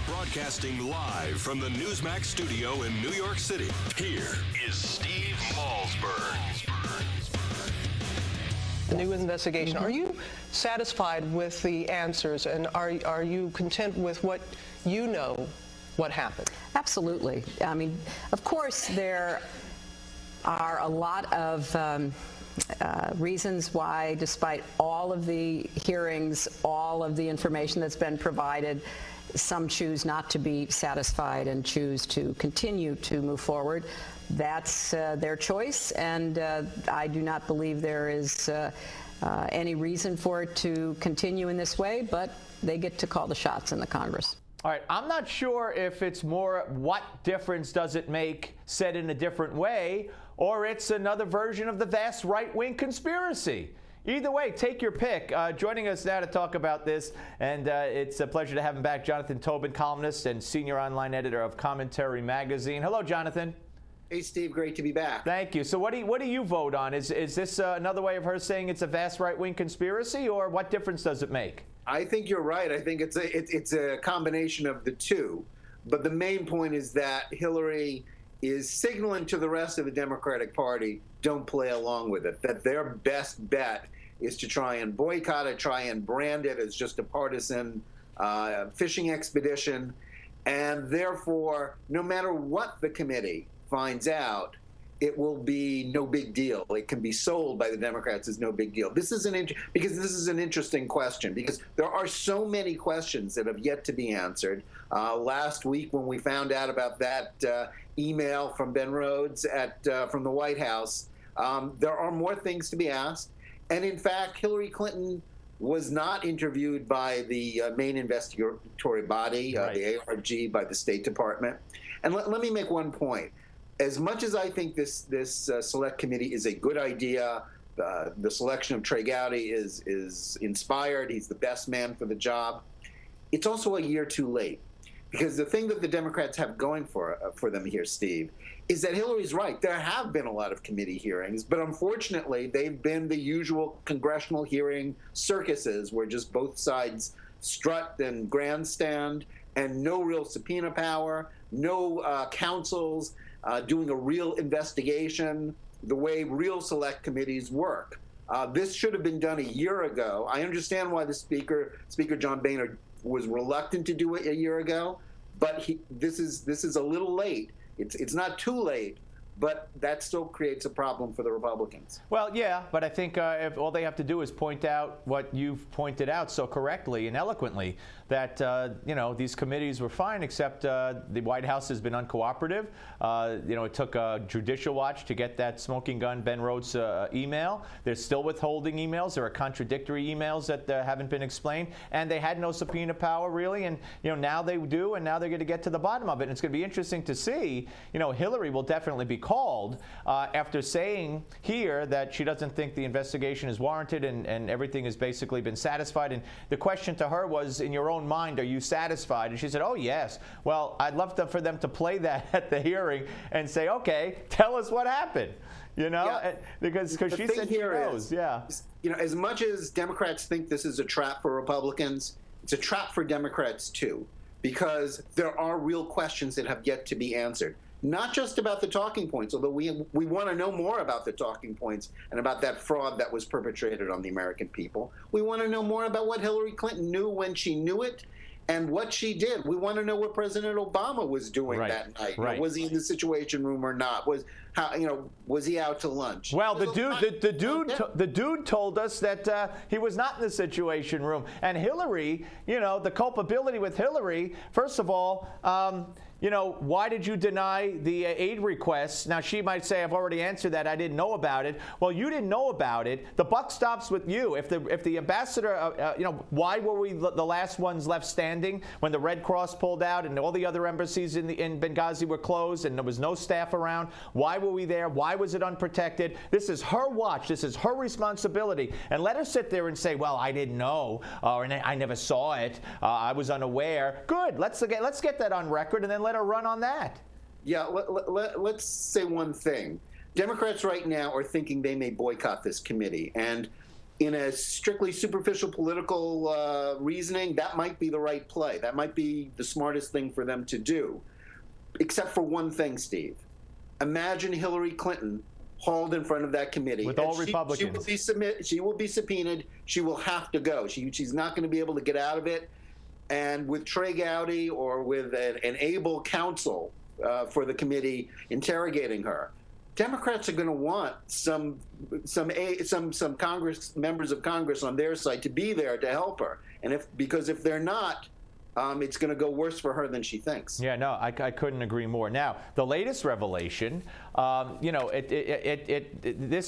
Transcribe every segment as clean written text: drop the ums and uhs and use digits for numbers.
Broadcasting live from the Newsmax studio in New York City, here is Steve Malzberg. The new investigation. Are you satisfied with the answers, and are you content with what you know what happened? Absolutely. I mean, of course, there are a lot of reasons why, despite all of the hearings, all of the information that's been provided, some choose not to be satisfied and choose to continue to move forward. That's their choice, and I do not believe there is any reason for it to continue in this way, but they get to call the shots in the Congress. All right, I'm not sure if it's more what difference does it make said in a different way, or it's another version of the vast right-wing conspiracy. Either way, take your pick. Joining us now to talk about this, and it's a pleasure to have him back, Jonathan Tobin, columnist and senior online editor of Commentary Magazine. Hello, Jonathan. Hey, Steve. Great to be back. Thank you. So what do you vote on? Is this another way of her saying it's a vast right-wing conspiracy, or what difference does it make? I think you're right. I think it's a combination of the two. But the main point is that Hillary is signaling to the rest of the Democratic Party, don't play along with it, that their best bet is to try and boycott it, try and brand it as just a partisan fishing expedition. And therefore, no matter what the committee finds out, it will be no big deal. It can be sold by the Democrats as no big deal. This is because this is an interesting question, because there are so many questions that have yet to be answered. Last week, when we found out about that email from Ben Rhodes from the White House, there are more things to be asked. And in fact, Hillary Clinton was not interviewed by the main investigatory body, right, the ARG, by the State Department. And let me make one point. As much as I think this select committee is a good idea, the selection of Trey Gowdy is inspired. He's the best man for the job. It's also a year too late, because the thing that the Democrats have going for them here, Steve, is that Hillary's right. There have been a lot of committee hearings, but unfortunately, they've been the usual congressional hearing circuses where just both sides strut and grandstand, and no real subpoena power, no counsels doing a real investigation the way real select committees work. This should have been done a year ago. I understand why the Speaker John Boehner, was reluctant to do it a year ago, but this is a little late. It's not too late, but that still creates a problem for the Republicans. Well, yeah, but I think if all they have to do is point out what you've pointed out so correctly and eloquently, that these committees were fine, except the White House has been uncooperative. It took a judicial watch to get that smoking gun Ben Rhodes email. They're still withholding emails. There are contradictory emails that haven't been explained, and they had no subpoena power really, and now they do, and now they're going to get to the bottom of it. And it's going to be interesting to see. Hillary will definitely be called after saying here that she doesn't think the investigation is warranted and everything has basically been satisfied. And the question to her was, in your own mind, are you satisfied? And she said, oh, yes. Well, I'd love for them to play that at the hearing and say, okay, tell us what happened. Yeah. Because she said she knows. Yeah. As much as Democrats think this is a trap for Republicans, it's a trap for Democrats, too, because there are real questions that have yet to be answered. Not just about the talking points, although we want to know more about the talking points and about that fraud that was perpetrated on the American people. We want to know more about what Hillary Clinton knew when she knew it and what she did. We want to know what President Obama was doing that night. Right. Was he in the Situation Room or not? Was he out to lunch? Well, the dude told us that he was not in the Situation Room. And Hillary, the culpability with Hillary, first of all, why did you deny the aid requests? Now, she might say, I've already answered that. I didn't know about it. Well, you didn't know about it. The buck stops with you. If the ambassador, why were we the last ones left standing when the Red Cross pulled out and all the other embassies in Benghazi were closed and there was no staff around? Why were we there? Why was it unprotected? This is her watch. This is her responsibility. And let her sit there and say, well, I didn't know, or I never saw it. I was unaware. Good. Let's get that on record and then let her run on that. Yeah, let's say one thing. Democrats right now are thinking they may boycott this committee. And in a strictly superficial political reasoning, that might be the right play. That might be the smartest thing for them to do, except for one thing, Steve. Imagine Hillary Clinton hauled in front of that committee. With all Republicans. She will be subpoenaed. She will have to go. She's not going to be able to get out of it. And with Trey Gowdy or with an able counsel for the committee interrogating her, Democrats are going to want some Congress members of Congress on their side to be there to help her. And because if they're not, it's going to go worse for her than she thinks. Yeah, no, I couldn't agree more. Now, the latest revelation, this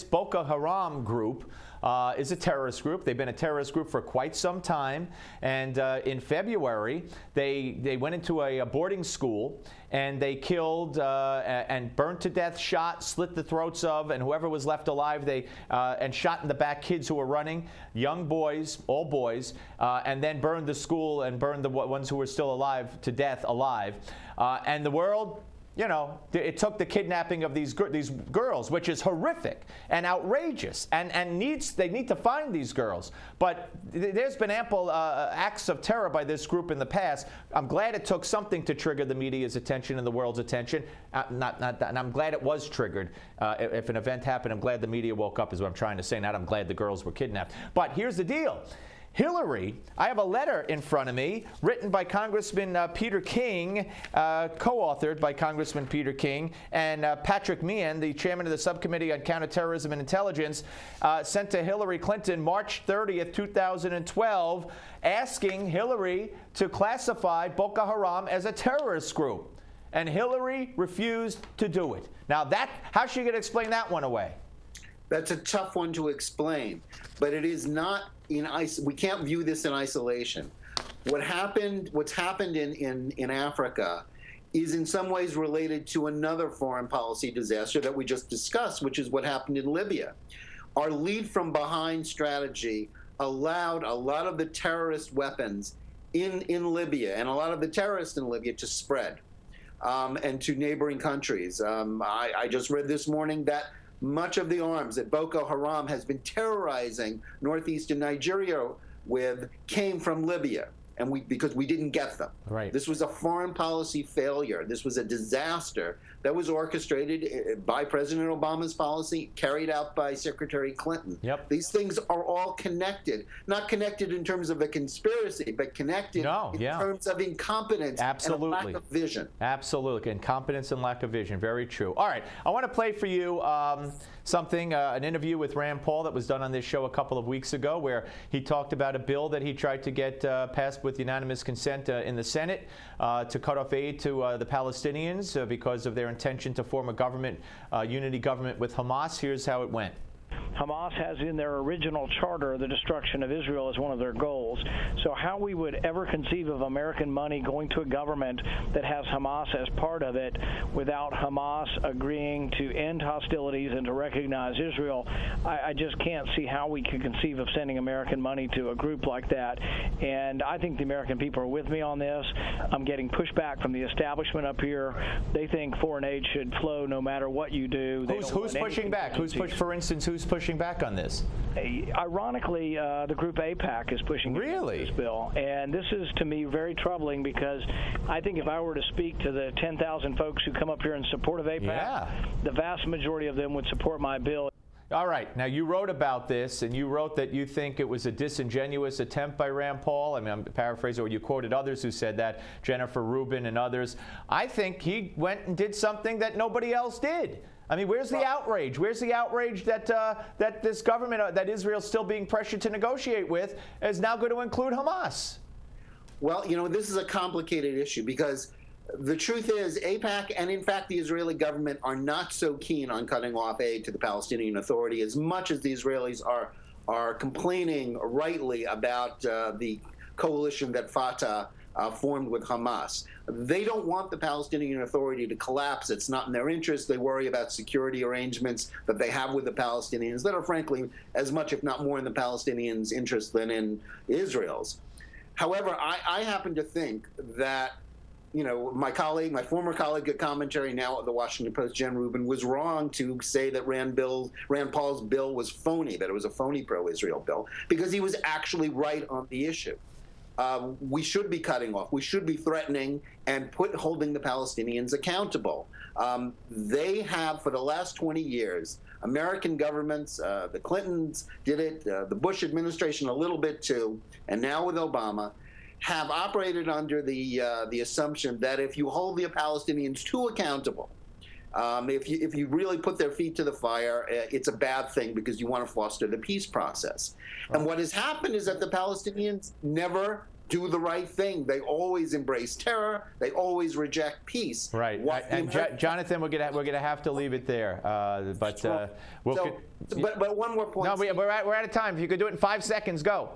Boka Haram group is a terrorist group. They've been a terrorist group for quite some time. And in February, they went into a boarding school and they killed and burned to death, shot, slit the throats of, and whoever was left alive, and shot in the back kids who were running, young boys, all boys, and then burned the school and burned the ones who were still alive to death alive. And the world, it took the kidnapping of these girls, which is horrific and outrageous, and they need to find these girls. But there's been ample acts of terror by this group in the past. I'm glad it took something to trigger the media's attention and the world's attention. And I'm glad it was triggered. If an event happened, I'm glad the media woke up, is what I'm trying to say. Not I'm glad the girls were kidnapped. But here's the deal. Hillary, I have a letter in front of me written by Congressman Peter King, co-authored by Congressman Peter King, and Patrick Meehan, the chairman of the Subcommittee on Counterterrorism and Intelligence, sent to Hillary Clinton March 30th, 2012, asking Hillary to classify Boka Haram as a terrorist group. And Hillary refused to do it. Now, how's she going to explain that one away? That's a tough one to explain, but it is not we can't view this in isolation. What's happened in Africa is in some ways related to another foreign policy disaster that we just discussed, which is what happened in Libya. Our lead from behind strategy allowed a lot of the terrorist weapons in Libya and a lot of the terrorists in Libya to spread and to neighboring countries. I just read this morning that much of the arms that Boko Haram has been terrorizing northeastern Nigeria with came from Libya, and because we didn't get them. Right. This was a foreign policy failure. This was a disaster that was orchestrated by President Obama's policy, carried out by Secretary Clinton. Yep. These things are all connected, not connected in terms of a conspiracy, but connected in terms of incompetence and a lack of vision. Absolutely. Incompetence and lack of vision. Very true. All right. I want to play for you an interview with Rand Paul that was done on this show a couple of weeks ago, where he talked about a bill that he tried to get passed with unanimous consent in the Senate to cut off aid to the Palestinians because of their intention to form a government, unity government with Hamas. Here's how it went. Hamas has in their original charter the destruction of Israel as one of their goals. So how we would ever conceive of American money going to a government that has Hamas as part of it without Hamas agreeing to end hostilities and to recognize Israel, I just can't see how we could conceive of sending American money to a group like that. And I think the American people are with me on this. I'm getting pushback from the establishment up here. They think foreign aid should flow no matter what you do. Who's pushing back? For instance, who's pushing back on this? Ironically, the group AIPAC is pushing this bill. And this is, to me, very troubling, because I think if I were to speak to the 10,000 folks who come up here in support of AIPAC, the vast majority of them would support my bill. All right. Now, you wrote about this, and you wrote that you think it was a disingenuous attempt by Rand Paul. I mean, I'm paraphrasing, or you quoted others who said that, Jennifer Rubin and others. I think he went and did something that nobody else did. I mean, where's the outrage? Where's the outrage that that this government, that Israel's still being pressured to negotiate with, is now going to include Hamas? Well, this is a complicated issue, because the truth is AIPAC and, in fact, the Israeli government are not so keen on cutting off aid to the Palestinian Authority, as much as the Israelis are complaining rightly about the coalition that Fatah formed with Hamas. They don't want the Palestinian Authority to collapse. It's not in their interest. They worry about security arrangements that they have with the Palestinians that are, frankly, as much, if not more, in the Palestinians' interest than in Israel's. However, I happen to think that my former colleague at Commentary, now at the Washington Post, Jen Rubin, was wrong to say that Rand Paul's bill was phony, that it was a phony pro-Israel bill, because he was actually right on the issue. We should be cutting off. We should be threatening and holding the Palestinians accountable. They have, for the last 20 years, American governments, the Clintons did it, the Bush administration a little bit too, and now with Obama, have operated under the assumption that if you hold the Palestinians too accountable, if you really put their feet to the fire, it's a bad thing because you want to foster the peace process. Right. And what has happened is that the Palestinians never do the right thing. They always embrace terror. They always reject peace. Right. And Jonathan, we're gonna have to leave it there. But one more point. No, we're out of time. If you could do it in 5 seconds, go.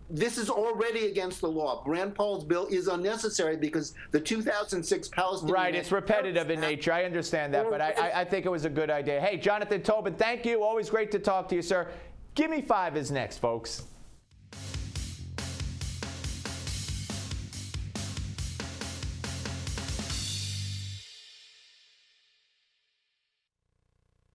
This is already against the law. Rand Paul's bill is unnecessary because the 2006 Palestinian... Right, it's repetitive in nature. I understand that, but I think it was a good idea. Hey, Jonathan Tobin, thank you. Always great to talk to you, sir. Give Me 5 is next, folks.